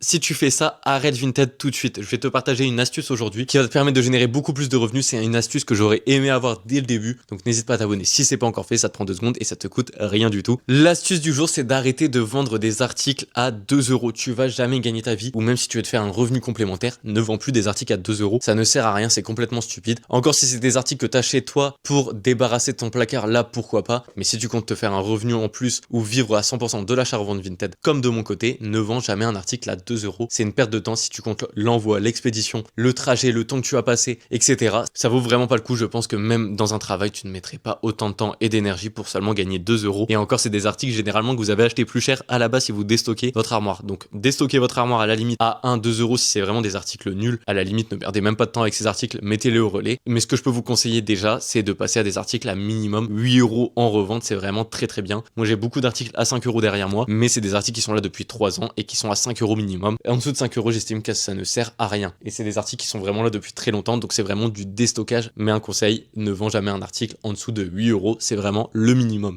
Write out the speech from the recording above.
Si tu fais ça, arrête Vinted tout de suite. Je vais te partager une astuce aujourd'hui qui va te permettre de générer beaucoup plus de revenus. C'est une astuce que j'aurais aimé avoir dès le début. Donc n'hésite pas à t'abonner si c'est pas encore fait. Ça te prend 2 secondes et ça te coûte rien du tout. L'astuce du jour, c'est d'arrêter de vendre des articles à 2 euros. Tu vas jamais gagner ta vie. Ou même si tu veux te faire un revenu complémentaire, ne vends plus des articles à 2 euros. Ça ne sert à rien. C'est complètement stupide. Encore si c'est des articles que tu as chez toi pour débarrasser ton placard, là pourquoi pas. Mais si tu comptes te faire un revenu en plus ou vivre à 100% de l'achat-revente Vinted, comme de mon côté, ne vends jamais un article à 2 euros. C'est une perte de temps si tu comptes l'envoi, l'expédition, le trajet, le temps que tu vas passer, etc. Ça vaut vraiment pas le coup. Je pense que même dans un travail, tu ne mettrais pas autant de temps et d'énergie pour seulement gagner 2 euros. Et encore, c'est des articles généralement que vous avez acheté plus cher à la base si vous déstockez votre armoire. Donc, déstocker votre armoire à la limite à 1-2 euros si c'est vraiment des articles nuls. À la limite, ne perdez même pas de temps avec ces articles, mettez-les au relais. Mais ce que je peux vous conseiller déjà, c'est de passer à des articles à minimum 8 euros en revente. C'est vraiment très très bien. Moi, j'ai beaucoup d'articles à 5 euros derrière moi, mais c'est des articles qui sont là depuis 3 ans et qui sont à 5 euros minimum. Et en dessous de 5 euros, j'estime que ça ne sert à rien. Et c'est des articles qui sont vraiment là depuis très longtemps, donc c'est vraiment du déstockage. Mais un conseil, ne vends jamais un article en dessous de 8 euros, c'est vraiment le minimum.